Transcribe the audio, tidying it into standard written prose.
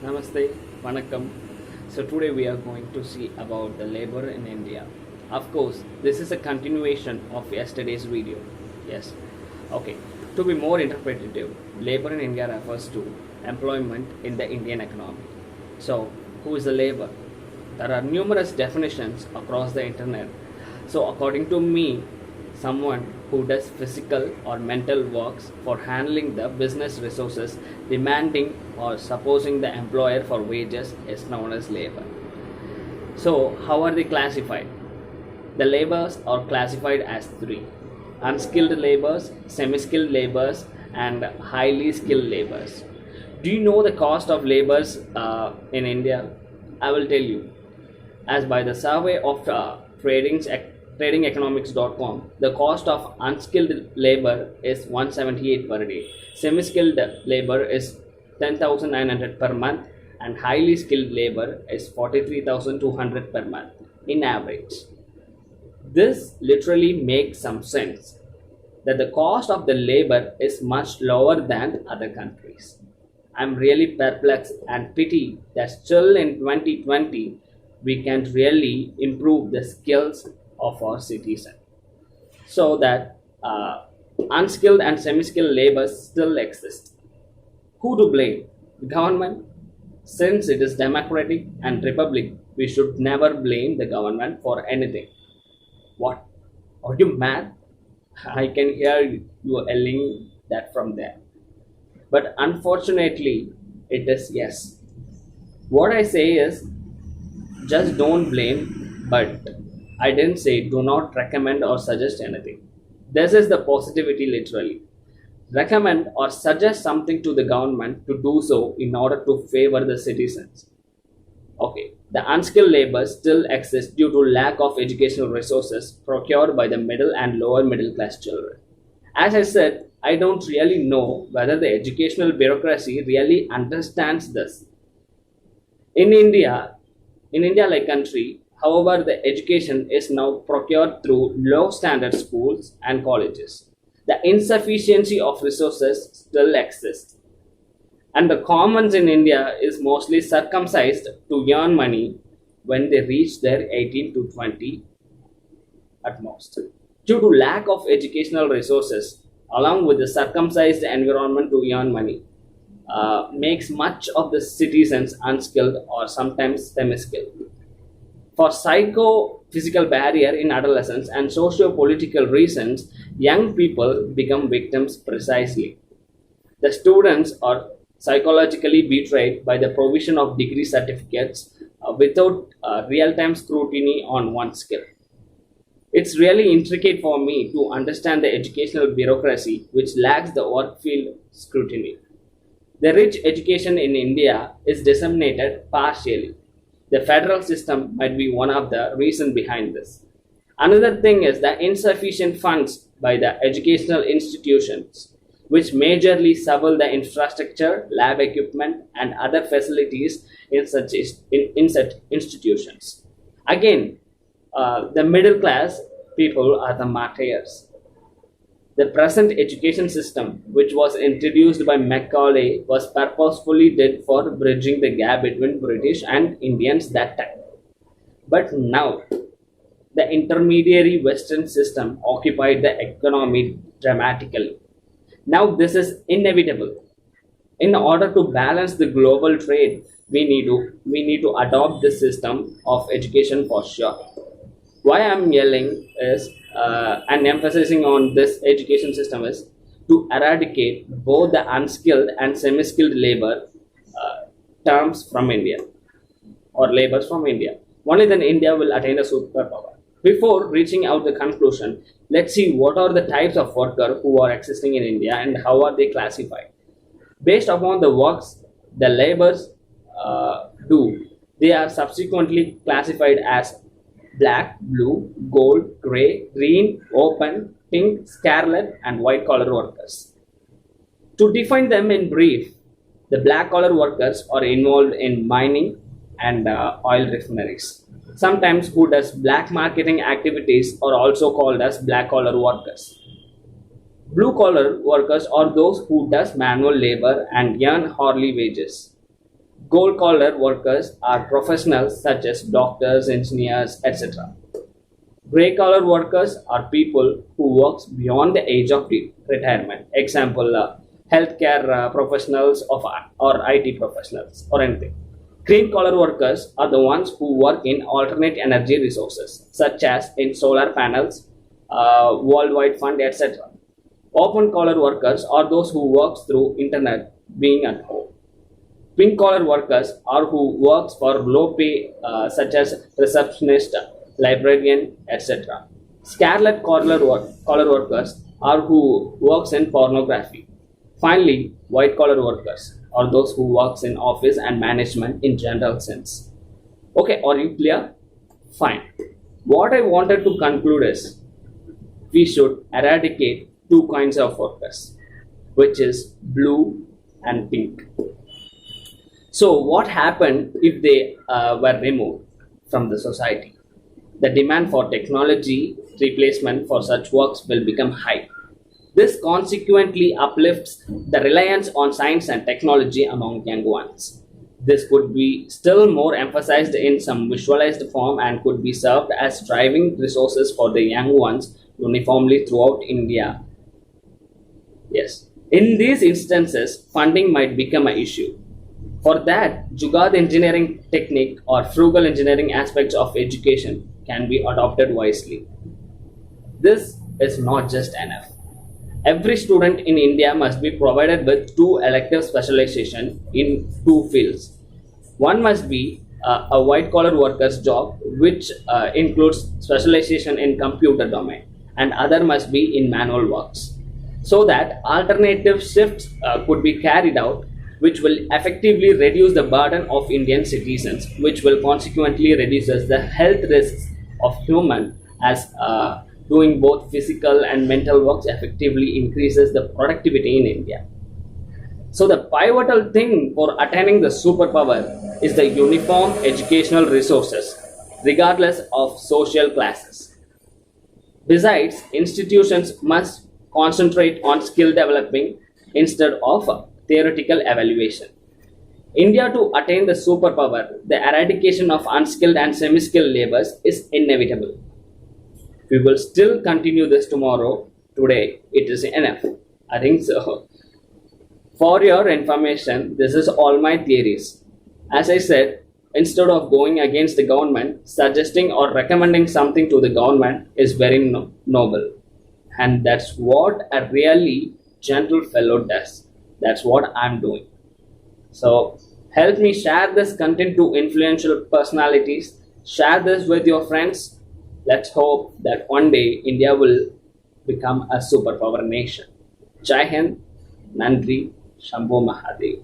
Namaste, Vanakkam. So today we are going to see about the labor in India. Of course, this is a continuation of yesterday's video. Yes. Okay. To be more interpretative, labor in India refers to employment in the Indian economy. So, who is the labor? There are numerous definitions across the internet. So, according to me, someone who does physical or mental works for handling the business resources demanding or supposing the employer for wages is known as labor. So, how are they classified? The labors are classified as three: unskilled labors, semi skilled labors, and highly skilled labors. Do you know the cost of labors in India? I will tell you. As by the survey of tradingeconomics.com, the cost of unskilled labor is 178 per day, semi skilled labor is 10,900 per month, and highly skilled labor is 43,200 per month in average. This literally makes some sense that the cost of the labor is much lower than other countries. I'm really perplexed and pity that still in 2020 we can't really improve the skills of our citizens so that unskilled and semi-skilled labor still exist. Who to blame? The government? Since it is democratic and republic, we should never blame the government for anything. What? Are you mad? I can hear you yelling that from there. But unfortunately, it is yes. What I say is just don't blame, but I didn't say do not recommend or suggest anything. This is the positivity literally. Recommend or suggest something to the government to do so in order to favor the citizens. Okay, the unskilled labor still exists due to lack of educational resources procured by the middle and lower middle class children. As I said, I don't really know whether the educational bureaucracy really understands this. In India, like country, however, the education is now procured through low standard schools and colleges. The insufficiency of resources still exists. And the commons in India is mostly circumcised to earn money when they reach their 18 to 20 at most. Due to lack of educational resources, along with the circumcised environment to earn money, makes much of the citizens unskilled or sometimes semi-skilled. For psycho-physical barrier in adolescence and socio-political reasons, young people become victims precisely. The students are psychologically betrayed by the provision of degree certificates without real-time scrutiny on one skill. It's really intricate for me to understand the educational bureaucracy which lacks the work field scrutiny. The rich education in India is disseminated partially. The federal system might be one of the reasons behind this. Another thing is the insufficient funds by the educational institutions, which majorly supply the infrastructure, lab equipment, and other facilities in such institutions. Again, the middle class people are the martyrs. The present education system, which was introduced by Macaulay, was purposefully did for bridging the gap between British and Indians that time. But now, the intermediary Western system occupied the economy dramatically. Now, this is inevitable. In order to balance the global trade, we need to adopt this system of education for sure. Why I'm yelling is and emphasizing on this education system is to eradicate both the unskilled and semi-skilled labor terms from India or labors from India. Only then India will attain a superpower. Before reaching out the conclusion, let's see what are the types of workers who are existing in India and how are they classified. Based upon the works the laborers do, they are subsequently classified as black, blue, gold, grey, green, open, pink, scarlet, and white collar workers. To define them in brief, the black collar workers are involved in mining and oil refineries. Sometimes who does black marketing activities are also called as black collar workers. Blue collar workers are those who does manual labor and earn hourly wages. Gold collar workers are professionals such as doctors, engineers, etc. Grey collar workers are people who work beyond the age of retirement. Example, healthcare professionals or IT professionals or anything. Green collar workers are the ones who work in alternate energy resources such as in solar panels, worldwide fund, etc. Open collar workers are those who work through internet being at home. Pink collar workers are who works for low pay such as receptionist, librarian, etc. Scarlet collar workers are who works in pornography. Finally, white collar workers are those who works in office and management in general sense. Okay, are you clear? Fine. What I wanted to conclude is we should eradicate two kinds of workers, which is blue and pink. So, what happened if they were removed from the society? The demand for technology replacement for such works will become high. This consequently uplifts the reliance on science and technology among young ones. This could be still more emphasized in some visualized form and could be served as driving resources for the young ones uniformly throughout India. Yes. In these instances, funding might become an issue. For that, Jugaad engineering technique or frugal engineering aspects of education can be adopted wisely. This is not just enough. Every student in India must be provided with two elective specialization in two fields. One must be a white collar worker's job, which includes specialization in computer domain, and other must be in manual works, so that alternative shifts could be carried out, which will effectively reduce the burden of Indian citizens, which will consequently reduces the health risks of human as doing both physical and mental works effectively increases the productivity in India. So the pivotal thing for attaining the superpower is the uniform educational resources, regardless of social classes. Besides, institutions must concentrate on skill developing instead of theoretical evaluation. India to attain the superpower, the eradication of unskilled and semi-skilled labors is inevitable. We will still continue this tomorrow. Today, it is enough. I think so. For your information, this is all my theories. As I said, instead of going against the government, suggesting or recommending something to the government is very noble. And that's what a really gentle fellow does. That's what I'm doing. So help me share this content to influential personalities. Share this with your friends. Let's hope that one day India will become a superpower nation. Jai Hind, Nandri, Shambho Mahadev.